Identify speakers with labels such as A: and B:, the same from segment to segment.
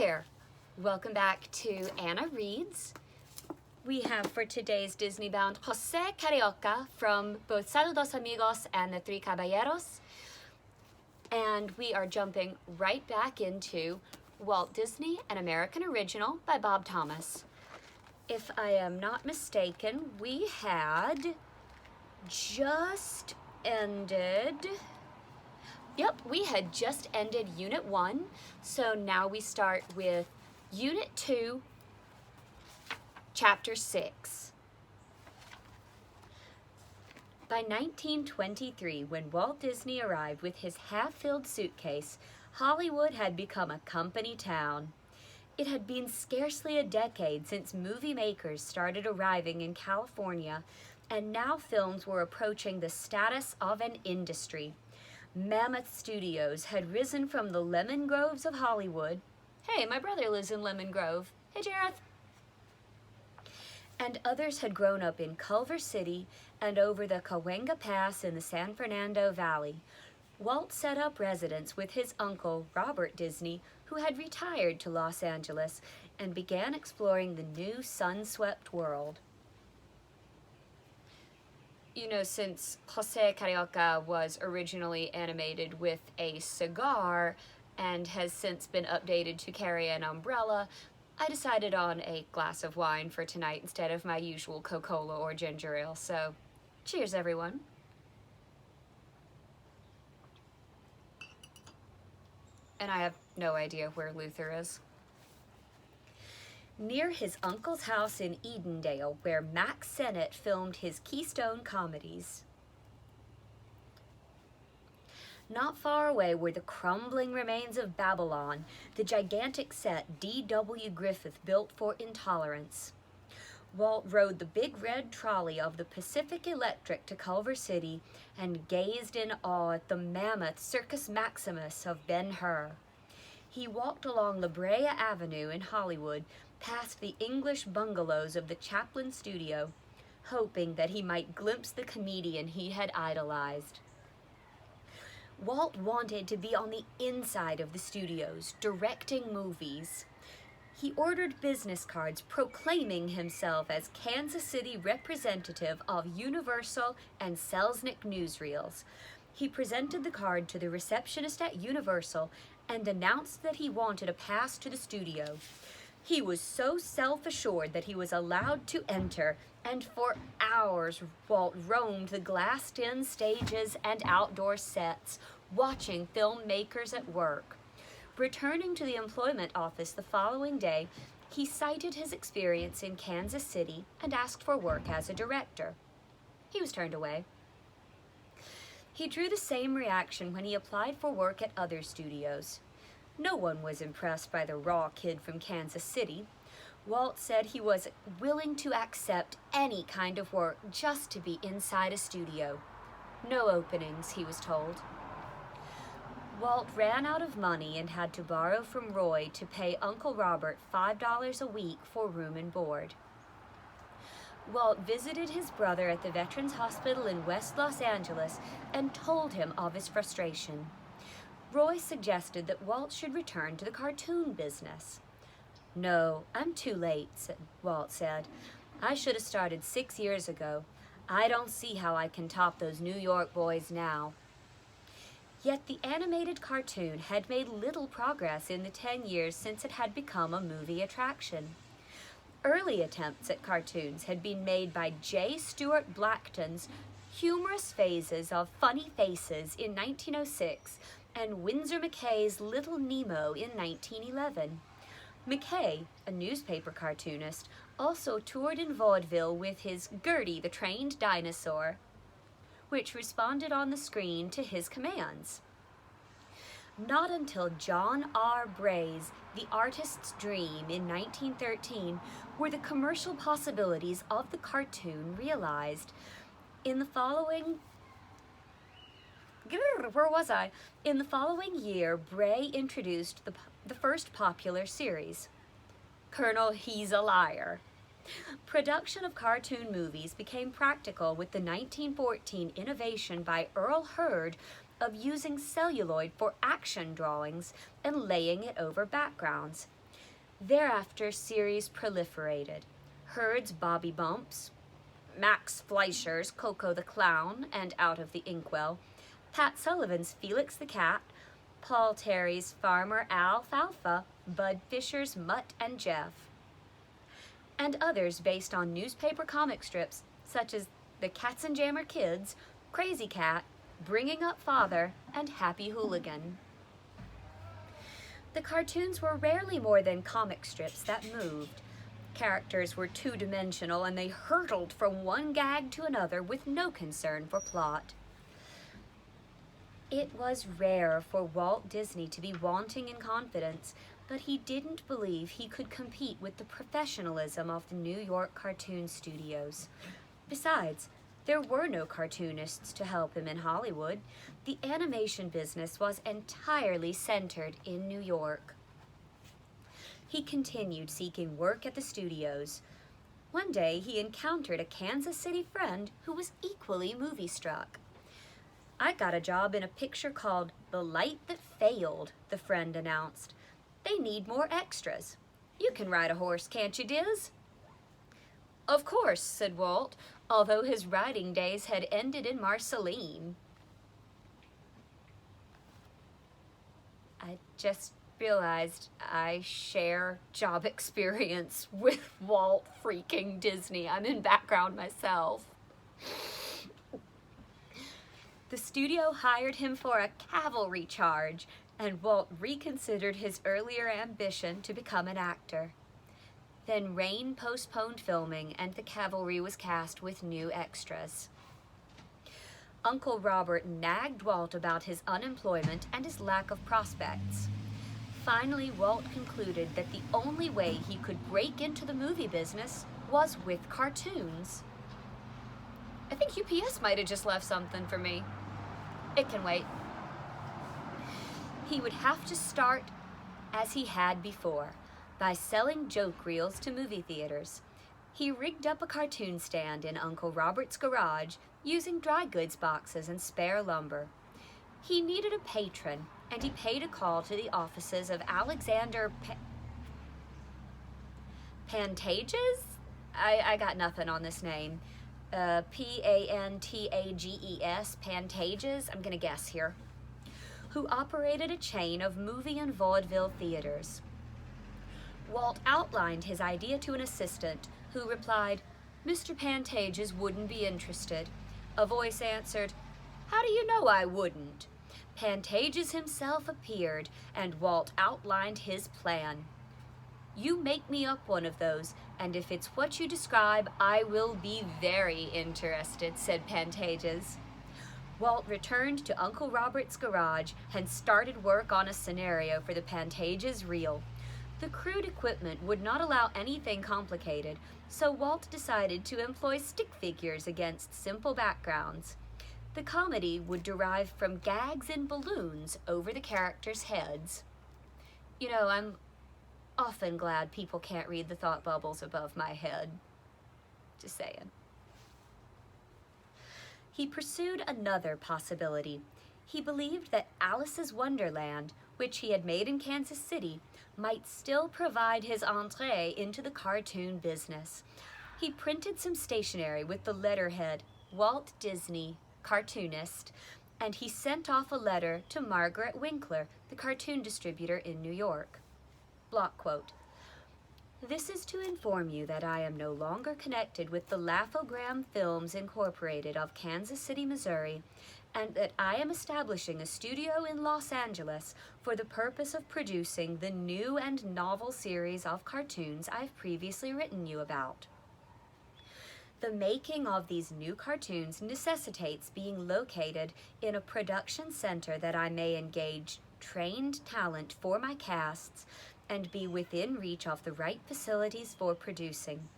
A: there! Welcome back to Anna Reads. We have for today's Disney bound Jose Carioca from both Saludos Amigos and The Three Caballeros. And we are jumping right back into Walt Disney, an American Original by Bob Thomas. If I am not mistaken, we had just ended... Yep, we had just ended Unit 1, so now we start with Unit 2, Chapter 6. By 1923, when Walt Disney arrived with his half-filled suitcase, Hollywood had become a company town. It had been scarcely a decade since movie makers started arriving in California, and now films were approaching the status of an industry. Mammoth studios had risen from the lemon groves of Hollywood. Hey, my brother lives in Lemon Grove. Hey, Jareth. And others had grown up in Culver City and over the Cahuenga Pass in the San Fernando Valley. Walt set up residence with his uncle, Robert Disney, who had retired to Los Angeles and began exploring the new sun-swept world. You know, since Jose Carioca was originally animated with a cigar and has since been updated to carry an umbrella, I decided on a glass of wine for tonight instead of my usual Coca-Cola or ginger ale. So, cheers everyone. And I have no idea where Luther is. Near his uncle's house in Edendale, where Mack Sennett filmed his Keystone comedies. Not far away were the crumbling remains of Babylon, the gigantic set D.W. Griffith built for Intolerance. Walt rode the big red trolley of the Pacific Electric to Culver City and gazed in awe at the mammoth Circus Maximus of Ben-Hur. He walked along La Brea Avenue in Hollywood, past the English bungalows of the Chaplin studio, hoping that he might glimpse the comedian he had idolized. Walt wanted to be on the inside of the studios, directing movies. He ordered business cards proclaiming himself as Kansas City representative of Universal and Selznick newsreels. He presented the card to the receptionist at Universal and announced that he wanted a pass to the studio. He was so self-assured that he was allowed to enter, and for hours Walt roamed the glassed-in stages and outdoor sets, watching filmmakers at work. Returning to the employment office the following day, he cited his experience in Kansas City and asked for work as a director. He was turned away. He drew the same reaction when he applied for work at other studios. No one was impressed by the raw kid from Kansas City. Walt said he was willing to accept any kind of work just to be inside a studio. No openings, he was told. Walt ran out of money and had to borrow from Roy to pay Uncle Robert $5 a week for room and board. Walt visited his brother at the Veterans Hospital in West Los Angeles and told him of his frustration. Roy suggested that Walt should return to the cartoon business. "No, I'm too late," Walt said. "I should have started 6 years ago. I don't see how I can top those New York boys now." Yet the animated cartoon had made little progress in the 10 years since it had become a movie attraction. Early attempts at cartoons had been made by J. Stuart Blackton's Humorous Phases of Funny Faces in 1906 and Winsor McKay's Little Nemo in 1911. McKay, a newspaper cartoonist, also toured in vaudeville with his Gertie the Trained Dinosaur, which responded on the screen to his commands. Not until John R. Bray's The Artist's Dream in 1913 were the commercial possibilities of the cartoon realized. In the following year, Bray introduced the first popular series, Colonel He's a Liar. Production of cartoon movies became practical with the 1914 innovation by Earl Hurd of using celluloid for action drawings and laying it over backgrounds. Thereafter, series proliferated. Heard's Bobby Bumps, Max Fleischer's Coco the Clown and Out of the Inkwell, Pat Sullivan's Felix the Cat, Paul Terry's Farmer Alfalfa, Bud Fisher's Mutt and Jeff, and others based on newspaper comic strips such as The Katzenjammer Kids, Crazy Cat, Bringing Up Father, and Happy Hooligan. The cartoons were rarely more than comic strips that moved. Characters were two-dimensional and they hurtled from one gag to another with no concern for plot. It was rare for Walt Disney to be wanting in confidence, but he didn't believe he could compete with the professionalism of the New York cartoon studios. Besides, there were no cartoonists to help him in Hollywood. The animation business was entirely centered in New York. He continued seeking work at the studios. One day, he encountered a Kansas City friend who was equally movie-struck. "I got a job in a picture called The Light That Failed," the friend announced. "They need more extras. You can ride a horse, can't you, Diz?" "Of course," said Walt, although his riding days had ended in Marceline. I just realized I share job experience with Walt freaking Disney. I'm in background myself. The studio hired him for a cavalry charge, and Walt reconsidered his earlier ambition to become an actor. Then rain postponed filming, and the cavalry was cast with new extras. Uncle Robert nagged Walt about his unemployment and his lack of prospects. Finally, Walt concluded that the only way he could break into the movie business was with cartoons. I think UPS might have just left something for me. It can wait. He would have to start as he had before, by selling joke reels to movie theaters. He rigged up a cartoon stand in Uncle Robert's garage using dry goods boxes and spare lumber. He needed a patron, and he paid a call to the offices of Alexander Pantages? I got nothing on this name. Pantages, Pantages, I'm gonna guess here, who operated a chain of movie and vaudeville theaters. Walt outlined his idea to an assistant, who replied, "Mr. Pantages wouldn't be interested." A voice answered, "How do you know I wouldn't?" Pantages himself appeared, and Walt outlined his plan. "You make me up one of those, and if it's what you describe, I will be very interested," said Pantages. Walt returned to Uncle Robert's garage and started work on a scenario for the Pantages reel. The crude equipment would not allow anything complicated, so Walt decided to employ stick figures against simple backgrounds. The comedy would derive from gags in balloons over the characters' heads. You know, I'm often glad people can't read the thought bubbles above my head. Just saying. He pursued another possibility. He believed that Alice's Wonderland, which he had made in Kansas City, might still provide his entree into the cartoon business. He printed some stationery with the letterhead, Walt Disney, cartoonist, and he sent off a letter to Margaret Winkler, the cartoon distributor in New York. Block quote, "This is to inform you that I am no longer connected with the Laugh-O-Gram Films Incorporated of Kansas City, Missouri, and that I am establishing a studio in Los Angeles for the purpose of producing the new and novel series of cartoons I've previously written you about. The making of these new cartoons necessitates being located in a production center that I may engage trained talent for my casts and be within reach of the right facilities for producing.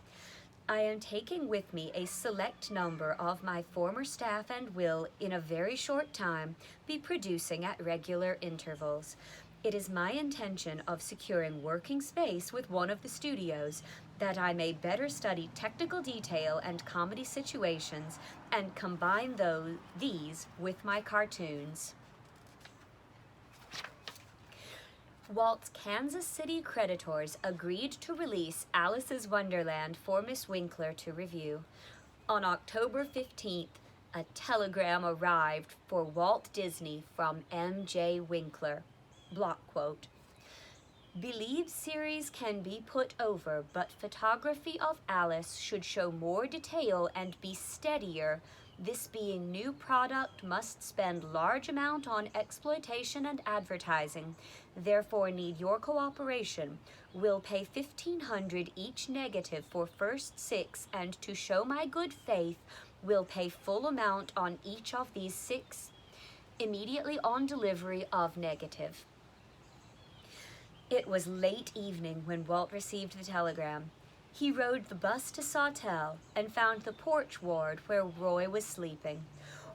A: I am taking with me a select number of my former staff and will, in a very short time, be producing at regular intervals. It is my intention of securing working space with one of the studios that I may better study technical detail and comedy situations and combine these with my cartoons." Walt's Kansas City creditors agreed to release Alice's Wonderland for Miss Winkler to review. On October 15th, a telegram arrived for Walt Disney from M.J. Winkler. Block quote. Believe series can be put over, but photography of Alice should show more detail and be steadier. This being new product must spend large amount on exploitation and advertising. Therefore need your cooperation. Will pay $1,500 each negative for first 6, and to show my good faith, will pay full amount on each of these 6 immediately on delivery of negative. It was late evening when Walt received the telegram. He rode the bus to Sawtell and found the porch ward where Roy was sleeping.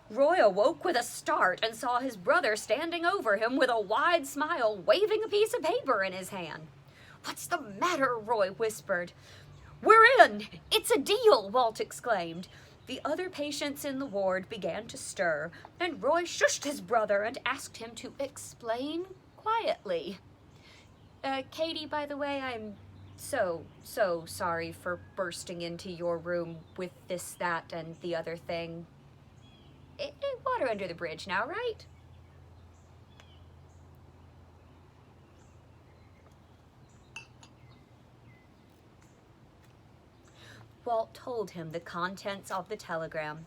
A: Roy awoke with a start and saw his brother standing over him with a wide smile, waving a piece of paper in his hand. "What's the matter?" Roy whispered. "We're in! It's a deal!" Walt exclaimed. The other patients in the ward began to stir, and Roy shushed his brother and asked him to explain quietly. Katie, by the way, I'm so sorry for bursting into your room with this, that, and the other thing. Water under the bridge now, right? Walt told him the contents of the telegram.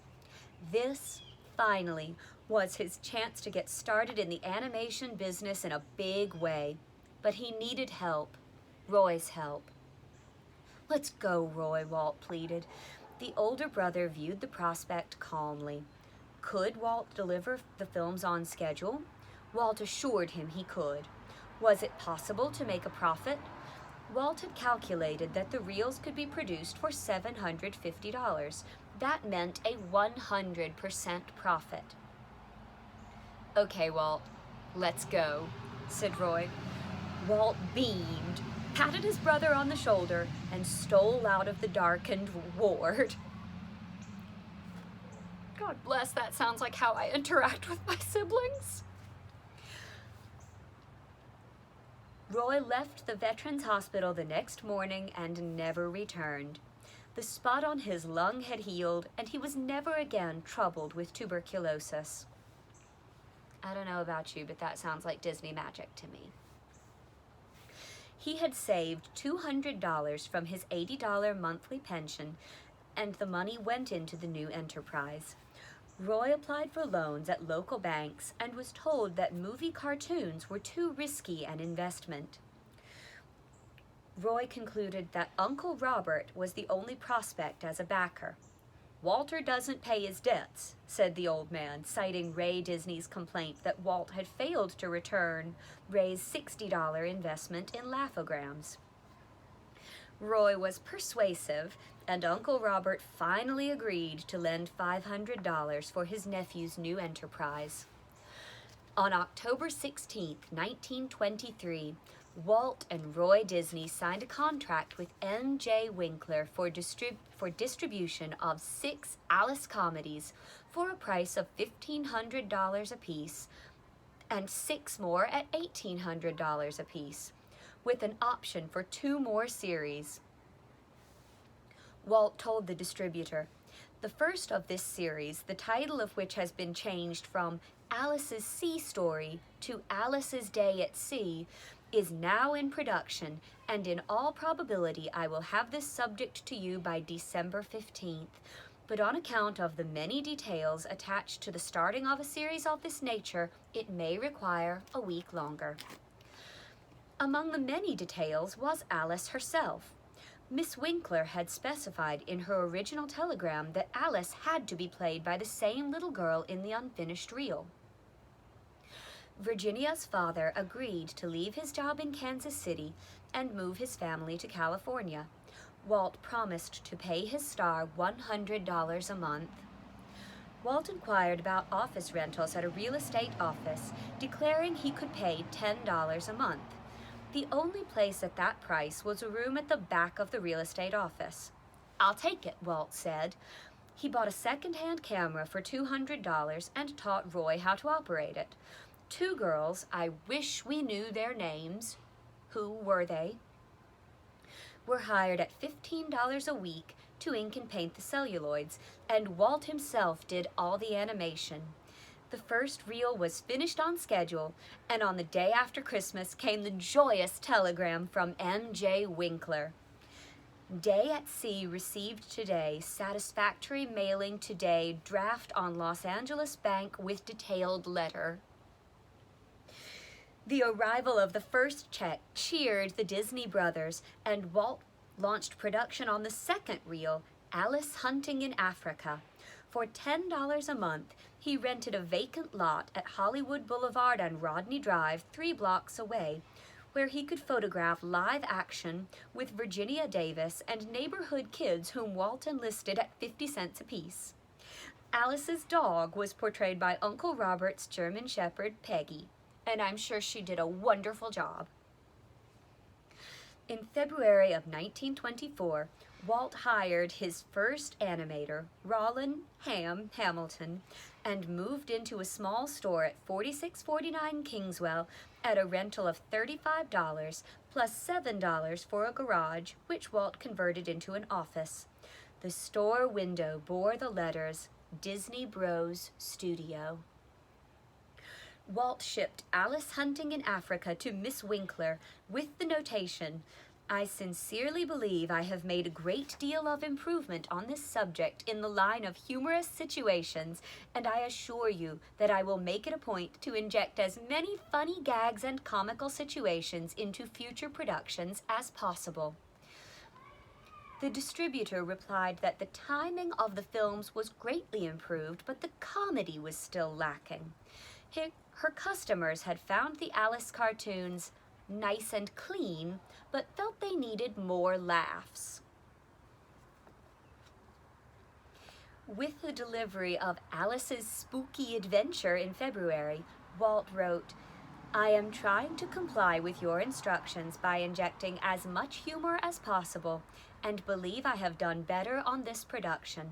A: This, finally, was his chance to get started in the animation business in a big way. But he needed help. Roy's help. "Let's go, Roy," Walt pleaded. The older brother viewed the prospect calmly. Could Walt deliver the films on schedule? Walt assured him he could. Was it possible to make a profit? Walt had calculated that the reels could be produced for $750. That meant a 100% profit. "Okay, Walt, let's go," said Roy. Walt beamed, patted his brother on the shoulder, and stole out of the darkened ward. God bless, that sounds like how I interact with my siblings. Roy left the Veterans Hospital the next morning and never returned. The spot on his lung had healed, and he was never again troubled with tuberculosis. I don't know about you, but that sounds like Disney magic to me. He had saved $200 from his $80 monthly pension, and the money went into the new enterprise. Roy applied for loans at local banks and was told that movie cartoons were too risky an investment. Roy concluded that Uncle Robert was the only prospect as a backer. "Walter doesn't pay his debts," said the old man, citing Ray Disney's complaint that Walt had failed to return Ray's $60 investment in Laugh-O-Grams. Roy was persuasive, and Uncle Robert finally agreed to lend $500 for his nephew's new enterprise. On October 16, 1923, Walt and Roy Disney signed a contract with M.J. Winkler for distribution of 6 Alice comedies for a price of $1,500 apiece, and 6 more at $1,800 apiece, with an option for 2 more series. Walt told the distributor, "The first of this series, the title of which has been changed from Alice's Sea Story to Alice's Day at Sea, is now in production, and in all probability I will have this subject to you by December 15th. But on account of the many details attached to the starting of a series of this nature, it may require a week longer." Among the many details was Alice herself. Miss Winkler had specified in her original telegram that Alice had to be played by the same little girl in the unfinished reel. Virginia's father agreed to leave his job in Kansas City and move his family to California. Walt promised to pay his star $100 a month. Walt inquired about office rentals at a real estate office, declaring he could pay $10 a month. The only place at that price was a room at the back of the real estate office. "I'll take it," Walt said. He bought a second-hand camera for $200 and taught Roy how to operate it. Two girls, I wish we knew their names. Who were they? Were hired at $15 a week to ink and paint the celluloids, and Walt himself did all the animation. The first reel was finished on schedule, and on the day after Christmas came the joyous telegram from M.J. Winkler. Day at Sea received today, satisfactory mailing today, draft on Los Angeles Bank with detailed letter. The arrival of the first check cheered the Disney brothers, and Walt launched production on the second reel, Alice Hunting in Africa. For $10 a month, he rented a vacant lot at Hollywood Boulevard and Rodney Drive, 3 blocks away, where he could photograph live action with Virginia Davis and neighborhood kids whom Walt enlisted at 50 cents apiece. Alice's dog was portrayed by Uncle Robert's German Shepherd, Peggy, and I'm sure she did a wonderful job. In February of 1924, Walt hired his first animator, Rollin Hamilton, and moved into a small store at 4649 Kingswell at a rental of $35 plus $7 for a garage, which Walt converted into an office. The store window bore the letters Disney Bros Studio. Walt shipped Alice Hunting in Africa to Miss Winkler with the notation, I sincerely believe I have made a great deal of improvement on this subject in the line of humorous situations, and I assure you that I will make it a point to inject as many funny gags and comical situations into future productions as possible. The distributor replied that the timing of the films was greatly improved, but the comedy was still lacking. Her customers had found the Alice cartoons nice and clean, but felt they needed more laughs. With the delivery of Alice's Spooky Adventure in February, Walt wrote, I am trying to comply with your instructions by injecting as much humor as possible, and believe I have done better on this production.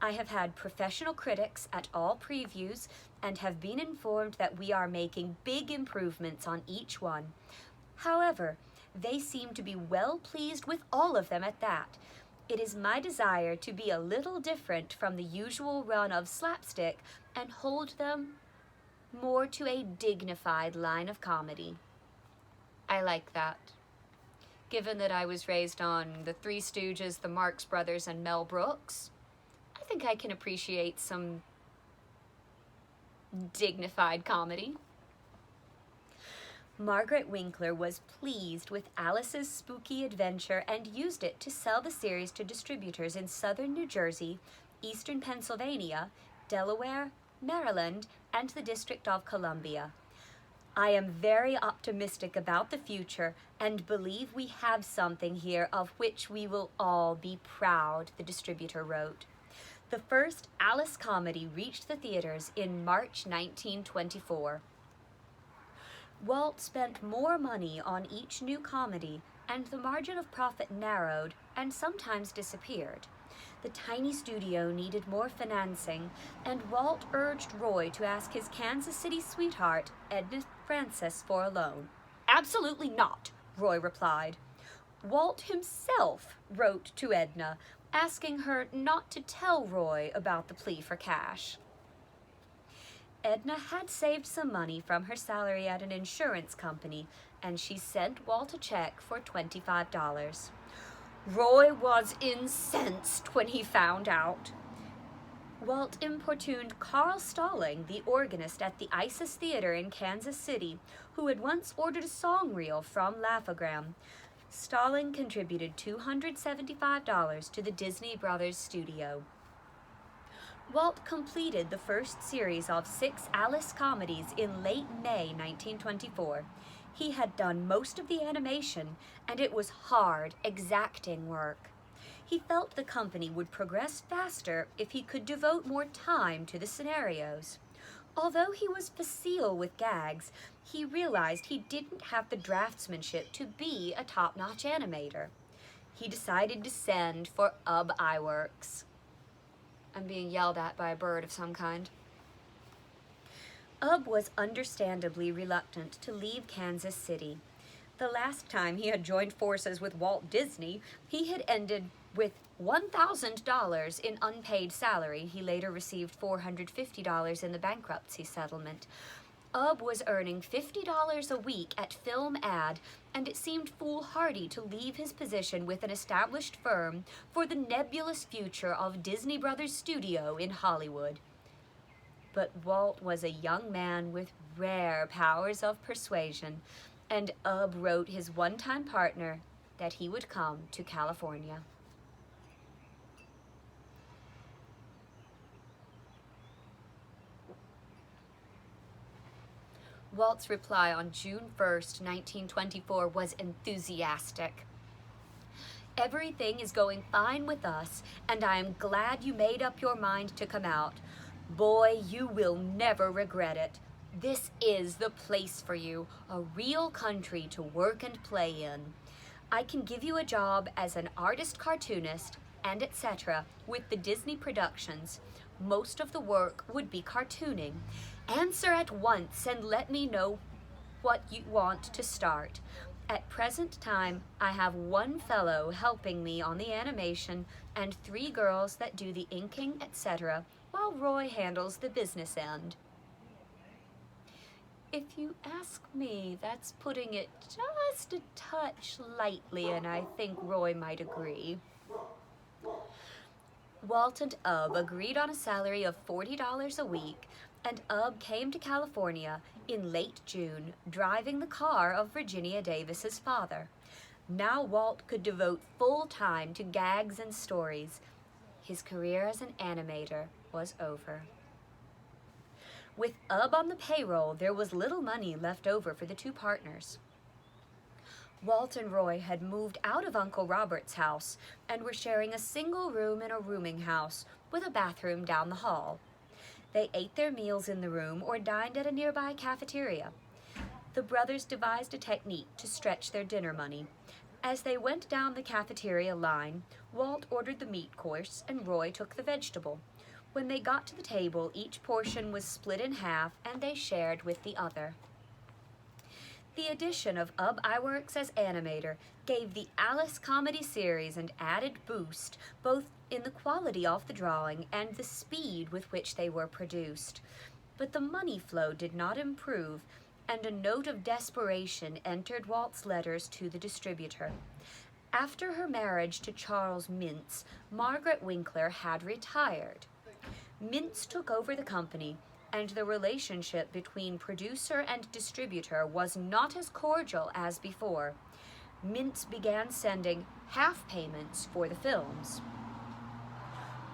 A: I have had professional critics at all previews and have been informed that we are making big improvements on each one. However, they seem to be well pleased with all of them at that. It is my desire to be a little different from the usual run of slapstick and hold them more to a dignified line of comedy. I like that. Given that I was raised on the Three Stooges, the Marx Brothers, and Mel Brooks, I think I can appreciate some dignified comedy. Margaret Winkler was pleased with Alice's Spooky Adventure and used it to sell the series to distributors in southern New Jersey, eastern Pennsylvania, Delaware, Maryland, and the District of Columbia. I am very optimistic about the future and believe we have something here of which we will all be proud, the distributor wrote. The first Alice comedy reached the theaters in March 1924. Walt spent more money on each new comedy, and the margin of profit narrowed and sometimes disappeared. The tiny studio needed more financing, and Walt urged Roy to ask his Kansas City sweetheart, Edna Francis, for a loan. Absolutely not, Roy replied. Walt himself wrote to Edna, asking her not to tell Roy about the plea for cash. Edna had saved some money from her salary at an insurance company, and she sent Walt a check for $25. Roy was incensed when he found out. Walt importuned Carl Stalling, the organist at the Isis Theater in Kansas City, who had once ordered a song reel from Laugh-O-Gram. Stalling contributed $275 to the Disney Brothers studio. Walt completed the first series of 6 Alice comedies in late May 1924. He had done most of the animation, and it was hard, exacting work. He felt the company would progress faster if he could devote more time to the scenarios. Although he was facile with gags, he realized he didn't have the draftsmanship to be a top-notch animator. He decided to send for Ub Iwerks. I'm being yelled at by a bird of some kind. Ub was understandably reluctant to leave Kansas City. The last time he had joined forces with Walt Disney, he had ended with $1,000 in unpaid salary. He later received $450 in the bankruptcy settlement. Ub was earning $50 a week at Film Ad, and it seemed foolhardy to leave his position with an established firm for the nebulous future of Disney Brothers Studio in Hollywood. But Walt was a young man with rare powers of persuasion, and Ub wrote his one-time partner that he would come to California. Walt's reply on June 1st, 1924 was enthusiastic. "Everything is going fine with us, and I am glad you made up your mind to come out. Boy, you will never regret it. This is the place for you, a real country to work and play in. I can give you a job as an artist cartoonist and etc. with the Disney productions. Most of the work would be cartooning. Answer at once and let me know what you want to start. At present time, I have one fellow helping me on the animation and 3 girls that do the inking, etc., while Roy handles the business end." If you ask me, that's putting it just a touch lightly, and I think Roy might agree. Walt and Ub agreed on a salary of $40 a week, and Ub came to California in late June, driving the car of Virginia Davis's father. Now Walt could devote full time to gags and stories. His career as an animator was over. With Ub on the payroll, there was little money left over for the 2 partners. Walt and Roy had moved out of Uncle Robert's house and were sharing a single room in a rooming house with a bathroom down the hall. They ate their meals in the room or dined at a nearby cafeteria. The brothers devised a technique to stretch their dinner money. As they went down the cafeteria line, Walt ordered the meat course and Roy took the vegetable. When they got to the table, each portion was split in half and they shared with the other. The addition of Ub Iwerks as animator gave the Alice comedy series an added boost, both in the quality of the drawing and the speed with which they were produced. But the money flow did not improve, and a note of desperation entered Walt's letters to the distributor. After her marriage to Charles Mintz, Margaret Winkler had retired. Mintz took over the company, and the relationship between producer and distributor was not as cordial as before. Mintz began sending half payments for the films.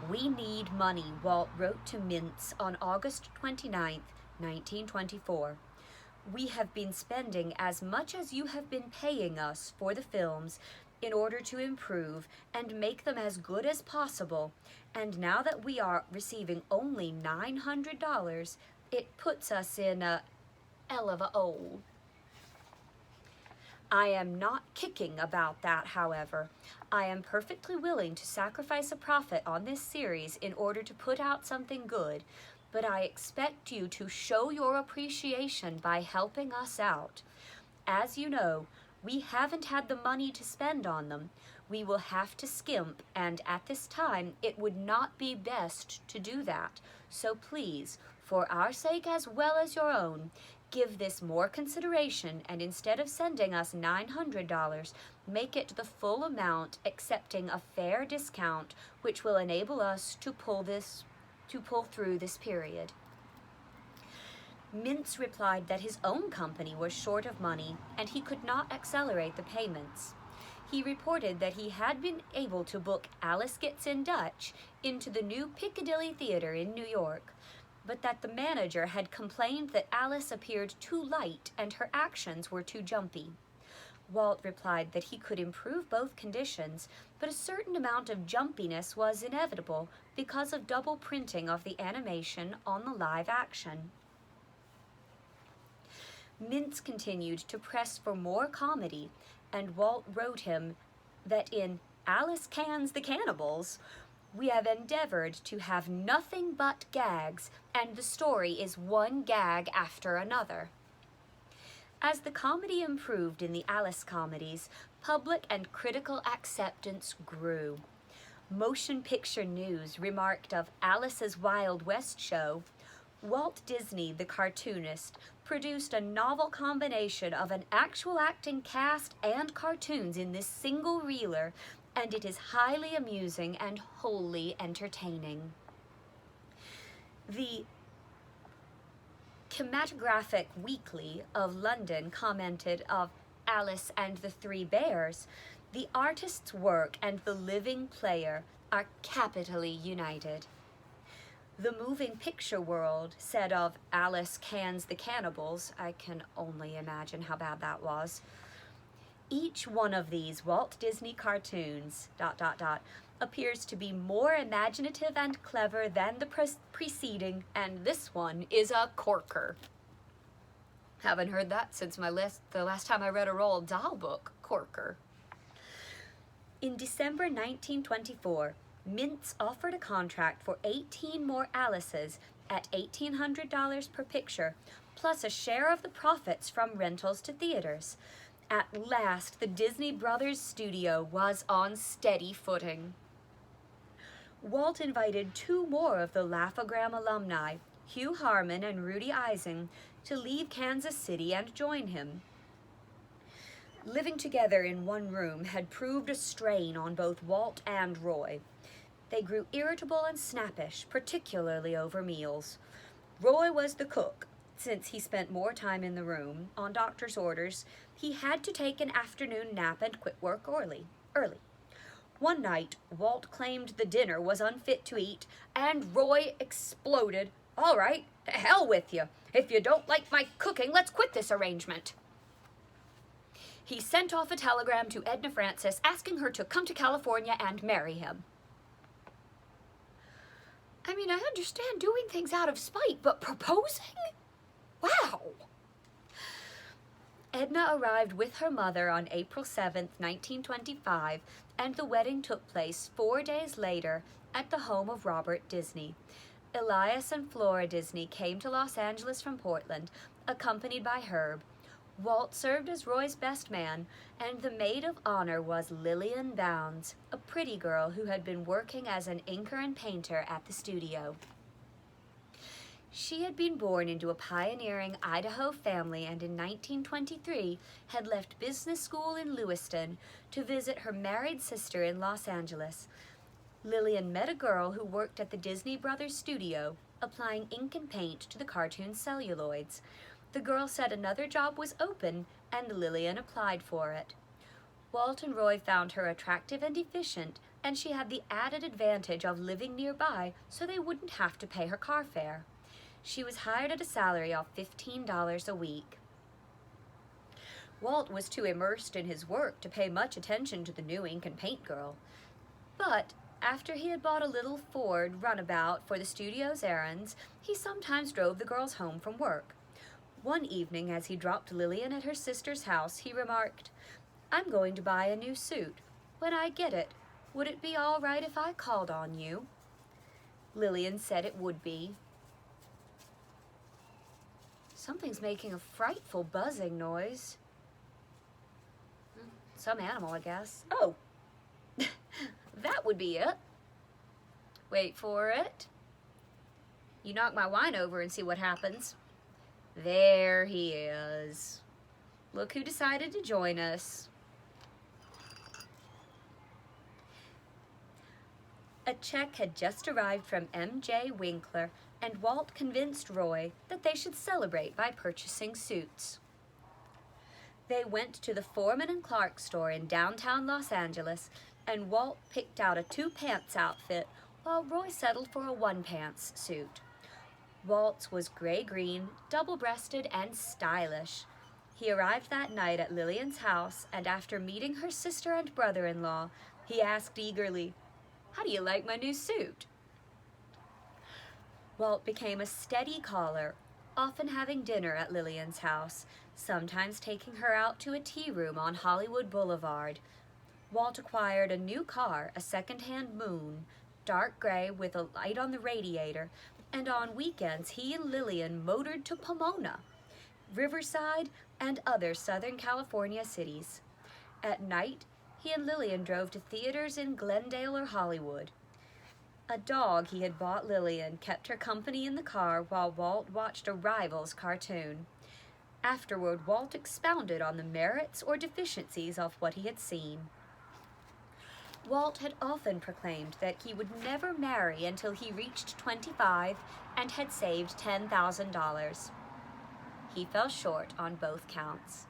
A: "We need money," Walt wrote to Mintz on August 29, 1924. "We have been spending as much as you have been paying us for the films in order to improve and make them as good as possible, and now that we are receiving only $900, it puts us in a hell of a hole. I am not kicking about that, however. I am perfectly willing to sacrifice a profit on this series in order to put out something good, but I expect you to show your appreciation by helping us out. As you know, we haven't had the money to spend on them. We will have to skimp, and at this time it would not be best to do that. So please, for our sake as well as your own, give this more consideration, and instead of sending us $900, make it the full amount, accepting a fair discount, which will enable us to pull through this period." Mintz replied that his own company was short of money and he could not accelerate the payments. He reported that he had been able to book Alice Gets in Dutch into the new Piccadilly Theater in New York, but that the manager had complained that Alice appeared too light and her actions were too jumpy. Walt replied that he could improve both conditions, but a certain amount of jumpiness was inevitable because of double printing of the animation on the live action. Mintz continued to press for more comedy, and Walt wrote him that in Alice Cans the Cannibals, We have endeavored to have nothing but gags, and the story is one gag after another. As the comedy improved in the Alice comedies, public and critical acceptance grew. Motion Picture News remarked of Alice's Wild West show, Walt Disney, the cartoonist, produced a novel combination of an actual acting cast and cartoons in this single reeler, and it is highly amusing and wholly entertaining. The Kinematographic Weekly of London commented of Alice and the Three Bears, the artist's work and the living player are capitally united. The Moving Picture World said of Alice Cans the Cannibals, I can only imagine how bad that was, each one of these Walt Disney cartoons, appears to be more imaginative and clever than the preceding, and this one is a corker. Haven't heard that since the last time I read a Roald Dahl book, corker. In December 1924, Mintz offered a contract for 18 more Alices at $1,800 per picture, plus a share of the profits from rentals to theaters. At last, the Disney Brothers studio was on steady footing. Walt invited two more of the Laugh-O-Gram alumni, Hugh Harmon and Rudy Eising, to leave Kansas City and join him. Living together in one room had proved a strain on both Walt and Roy. They grew irritable and snappish, particularly over meals. Roy was the cook. Since he spent more time in the room, on doctor's orders, he had to take an afternoon nap and quit work early. One night, Walt claimed the dinner was unfit to eat, and Roy exploded. "All right, to hell with you. If you don't like my cooking, let's quit this arrangement." He sent off a telegram to Edna Francis asking her to come to California and marry him. I mean, I understand doing things out of spite, but proposing? Wow! Edna arrived with her mother on April 7, 1925, and the wedding took place 4 days later at the home of Robert Disney. Elias and Flora Disney came to Los Angeles from Portland, accompanied by Herb. Walt served as Roy's best man, and the maid of honor was Lillian Bounds, a pretty girl who had been working as an inker and painter at the studio. She had been born into a pioneering Idaho family and in 1923 had left business school in Lewiston to visit her married sister in Los Angeles. Lillian met a girl who worked at the Disney Brothers studio, applying ink and paint to the cartoon celluloids. The girl said another job was open, and Lillian applied for it. Walt and Roy found her attractive and efficient, and she had the added advantage of living nearby so they wouldn't have to pay her car fare. She was hired at a salary of $15 a week. Walt was too immersed in his work to pay much attention to the new ink and paint girl. But after he had bought a little Ford runabout for the studio's errands, he sometimes drove the girls home from work. One evening, as he dropped Lillian at her sister's house, he remarked, "I'm going to buy a new suit. When I get it, would it be all right if I called on you?" Lillian said it would be. Something's making a frightful buzzing noise. Some animal, I guess. Oh, that would be it. Wait for it. You knock my wine over and see what happens. There he is. Look who decided to join us. A check had just arrived from M.J. Winkler, and Walt convinced Roy that they should celebrate by purchasing suits. They went to the Foreman and Clark store in downtown Los Angeles, and Walt picked out a two-pants outfit while Roy settled for a one-pants suit. Walt's was gray-green, double-breasted, and stylish. He arrived that night at Lillian's house, and after meeting her sister and brother-in-law, he asked eagerly, "How do you like my new suit?" Walt became a steady caller, often having dinner at Lillian's house, sometimes taking her out to a tea room on Hollywood Boulevard. Walt acquired a new car, a second-hand Moon, dark gray with a light on the radiator, and on weekends he and Lillian motored to Pomona, Riverside, and other Southern California cities. At night, he and Lillian drove to theaters in Glendale or Hollywood. A dog he had bought Lillian kept her company in the car while Walt watched a Rivals cartoon. Afterward, Walt expounded on the merits or deficiencies of what he had seen. Walt had often proclaimed that he would never marry until he reached 25 and had saved $10,000. He fell short on both counts.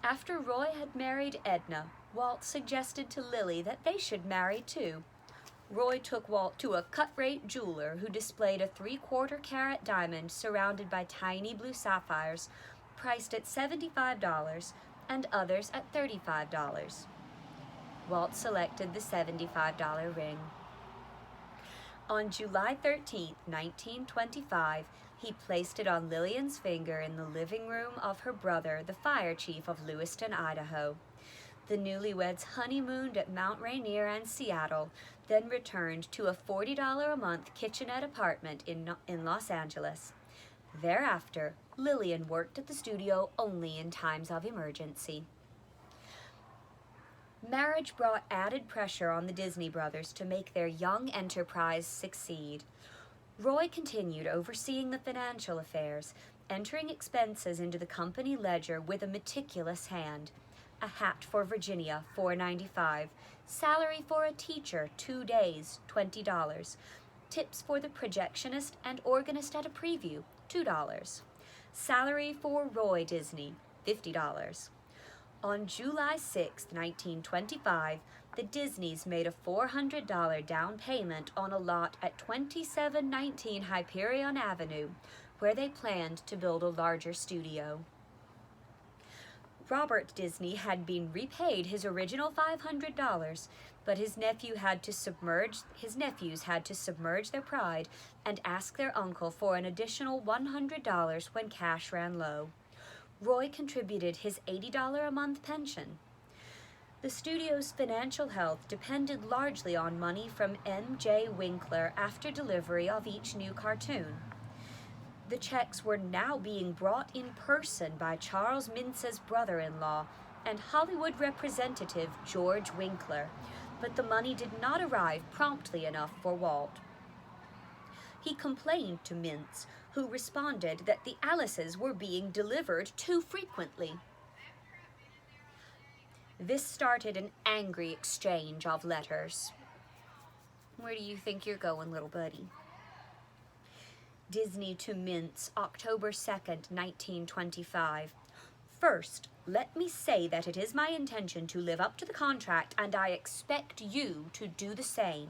A: After Roy had married Edna, Walt suggested to Lily that they should marry too. Roy took Walt to a cut-rate jeweler who displayed a 3/4-carat diamond surrounded by tiny blue sapphires, priced at $75, and others at $35. Walt selected the $75 ring. On July 13, 1925, he placed it on Lillian's finger in the living room of her brother, the fire chief of Lewiston, Idaho. The newlyweds honeymooned at Mount Rainier and Seattle, then returned to a $40 a month kitchenette apartment in Los Angeles. Thereafter, Lillian worked at the studio only in times of emergency. Marriage brought added pressure on the Disney brothers to make their young enterprise succeed. Roy continued overseeing the financial affairs, entering expenses into the company ledger with a meticulous hand. A hat for Virginia, $4.95. Salary for a teacher, 2 days, $20. Tips for the projectionist and organist at a preview, $2. Salary for Roy Disney, $50. On July 6, 1925, the Disneys made a $400 down payment on a lot at 2719 Hyperion Avenue, where they planned to build a larger studio. Robert Disney had been repaid his original $500, but his nephews had to submerge their pride and ask their uncle for an additional $100 when cash ran low. Roy contributed his $80 a month pension. The studio's financial health depended largely on money from M.J. Winkler after delivery of each new cartoon. The checks were now being brought in person by Charles Mintz's brother-in-law and Hollywood representative George Winkler, but the money did not arrive promptly enough for Walt. He complained to Mintz, who responded that the Alices were being delivered too frequently. This started an angry exchange of letters. Where do you think you're going, little buddy? Disney to Mintz, October 2nd, 1925. First, let me say that it is my intention to live up to the contract, and I expect you to do the same.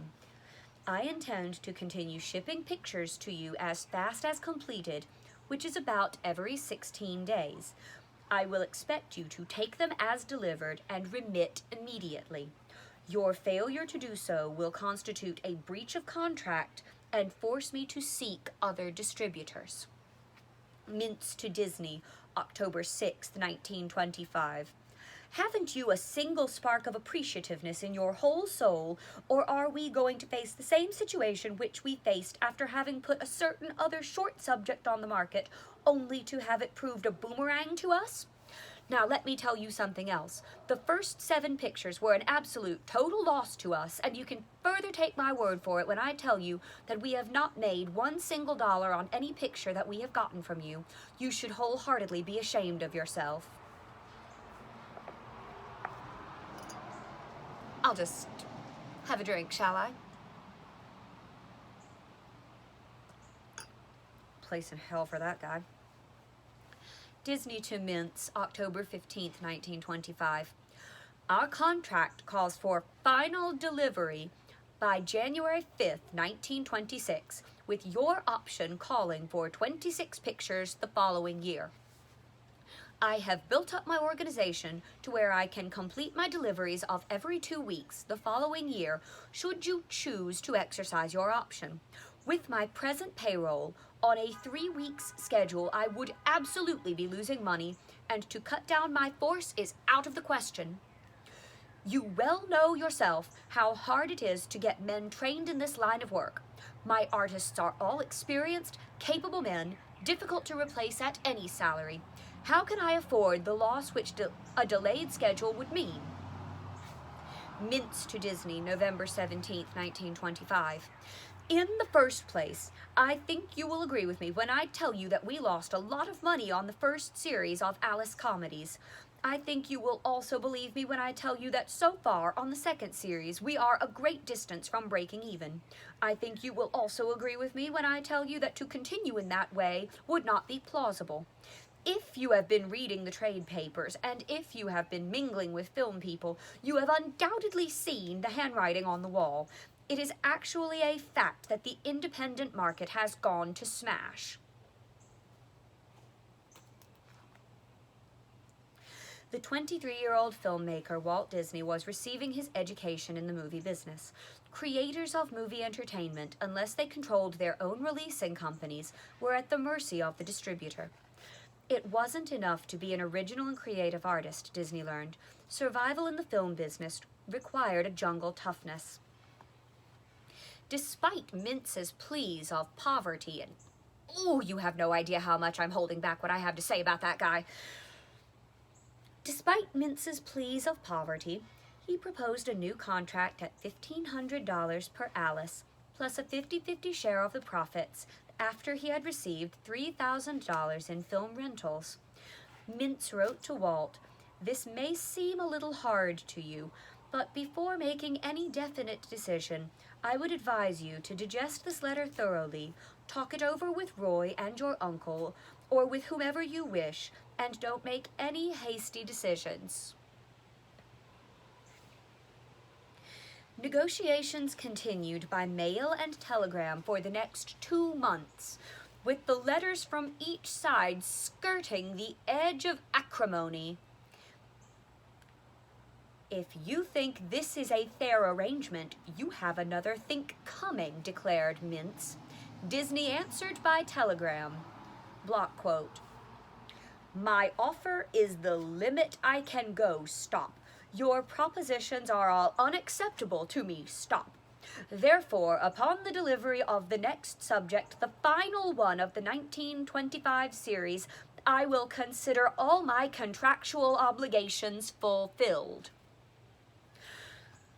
A: I intend to continue shipping pictures to you as fast as completed, which is about every 16 days. I will expect you to take them as delivered and remit immediately. Your failure to do so will constitute a breach of contract and force me to seek other distributors. Mintz to Disney, October 6, 1925. Haven't you a single spark of appreciativeness in your whole soul, or are we going to face the same situation which we faced after having put a certain other short subject on the market, only to have it proved a boomerang to us? Now let me tell you something else. The first 7 pictures were an absolute total loss to us, and you can further take my word for it when I tell you that we have not made $1 single on any picture that we have gotten from you. You should wholeheartedly be ashamed of yourself. I'll just have a drink, shall I? Place in hell for that guy. Disney to Mintz, October 15th, 1925. Our contract calls for final delivery by January 5th, 1926, with your option calling for 26 pictures the following year. I have built up my organization to where I can complete my deliveries of every 2 weeks the following year, should you choose to exercise your option. With my present payroll, on a 3 weeks schedule, I would absolutely be losing money, and to cut down my force is out of the question. You well know yourself how hard it is to get men trained in this line of work. My artists are all experienced, capable men, difficult to replace at any salary. How can I afford the loss which a delayed schedule would mean? Mintz to Disney, November 17th, 1925. In the first place, I think you will agree with me when I tell you that we lost a lot of money on the first series of Alice comedies. I think you will also believe me when I tell you that so far on the second series we are a great distance from breaking even. I think you will also agree with me when I tell you that to continue in that way would not be plausible. If you have been reading the trade papers, and if you have been mingling with film people, you have undoubtedly seen the handwriting on the wall. It is actually a fact that the independent market has gone to smash. The 23-year-old filmmaker Walt Disney was receiving his education in the movie business. Creators of movie entertainment, unless they controlled their own releasing companies, were at the mercy of the distributor. It wasn't enough to be an original and creative artist, Disney learned. Survival in the film business required a jungle toughness. Despite Mintz's pleas of poverty and... Oh, you have no idea how much I'm holding back what I have to say about that guy. Despite Mintz's pleas of poverty, he proposed a new contract at $1,500 per Alice, plus a 50-50 share of the profits, after he had received $3,000 in film rentals. Mintz wrote to Walt, "This may seem a little hard to you, but before making any definite decision, I would advise you to digest this letter thoroughly, talk it over with Roy and your uncle, or with whomever you wish, and don't make any hasty decisions." Negotiations continued by mail and telegram for the next 2 months, with the letters from each side skirting the edge of acrimony. "If you think this is a fair arrangement, you have another think coming," declared Mintz. Disney answered by telegram. Block quote, "My offer is the limit I can go, stop. Your propositions are all unacceptable to me, stop. Therefore, upon the delivery of the next subject, the final one of the 1925 series, I will consider all my contractual obligations fulfilled."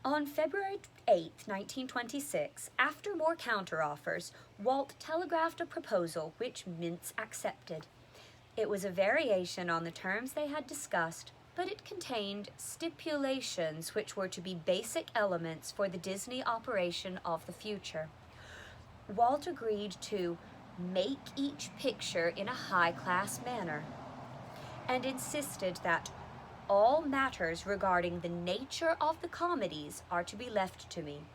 A: On February 8, 1926, after more counteroffers, Walt telegraphed a proposal which Mintz accepted. It was a variation on the terms they had discussed, but it contained stipulations which were to be basic elements for the Disney operation of the future. Walt agreed to make each picture in a high-class manner, and insisted that all matters regarding the nature of the comedies are to be left to me.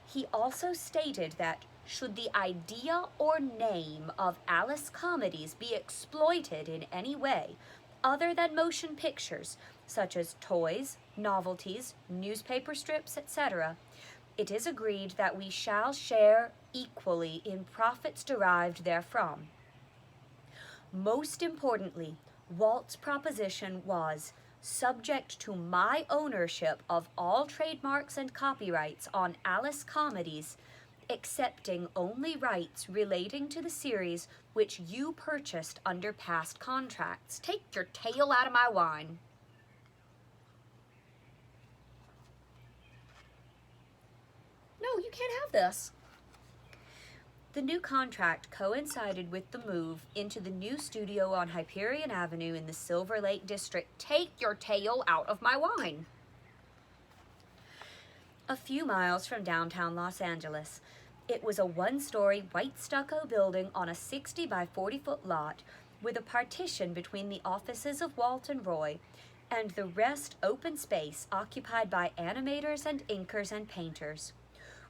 A: He also stated that should the idea or name of Alice comedies be exploited in any way, other than motion pictures, such as toys, novelties, newspaper strips, etc., it is agreed that we shall share equally in profits derived therefrom. Most importantly, Walt's proposition was, subject to my ownership of all trademarks and copyrights on Alice comedies, excepting only rights relating to the series which you purchased under past contracts. Take your tail out of my wine. No, you can't have this. The new contract coincided with the move into the new studio on Hyperion Avenue in the Silver Lake District. Take your tail out of my wine. A few miles from downtown Los Angeles, it was a one-story white stucco building on a 60 by 40-foot lot with a partition between the offices of Walt and Roy, and the rest open space occupied by animators and inkers and painters.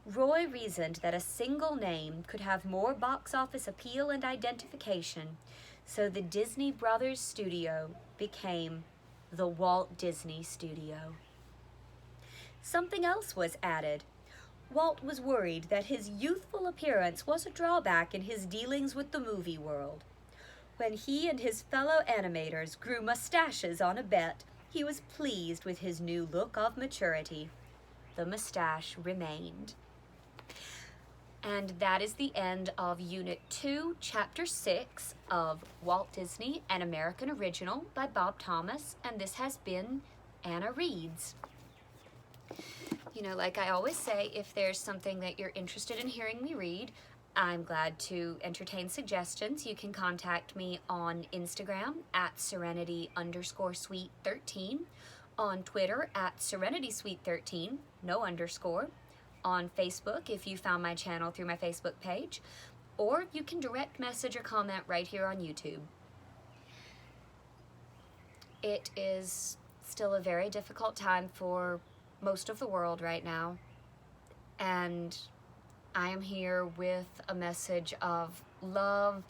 A: Roy reasoned that a single name could have more box office appeal and identification, so the Disney Brothers Studio became the Walt Disney Studio. Something else was added. Walt was worried that his youthful appearance was a drawback in his dealings with the movie world. When he and his fellow animators grew mustaches on a bet, He was pleased with his new look of maturity. The mustache remained. And that is the end of Unit 2, Chapter 6 of Walt Disney, an American Original by Bob Thomas, and this has been Anna Reads. You know, like I always say, if there's something that you're interested in hearing me read, I'm glad to entertain suggestions. You can contact me on Instagram at serenity_sweet13, on Twitter at serenitysweet13, no underscore, on Facebook if you found my channel through my Facebook page, or you can direct message or comment right here on YouTube. It is still a very difficult time for most of the world right now, and I am here with a message of love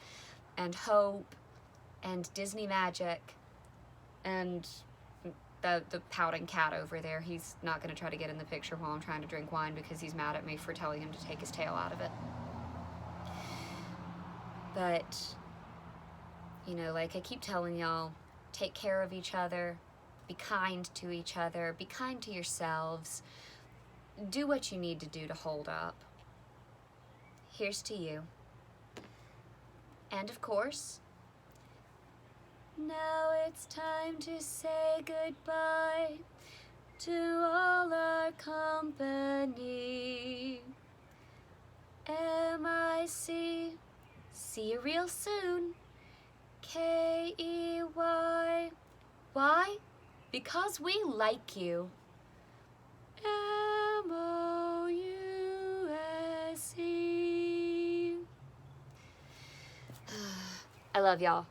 A: and hope and Disney magic. And the pouting cat over there, he's not going to try to get in the picture while I'm trying to drink wine because he's mad at me for telling him to take his tail out of it. But, you know, like I keep telling y'all, take care of each other, be kind to each other, be kind to yourselves, do what you need to do to hold up. Here's to you. And of course, now it's time to say goodbye to all our company. M-I-C, see you real soon. K-E-Y. Why? Because we like you. M-O-U-S-E. I love y'all.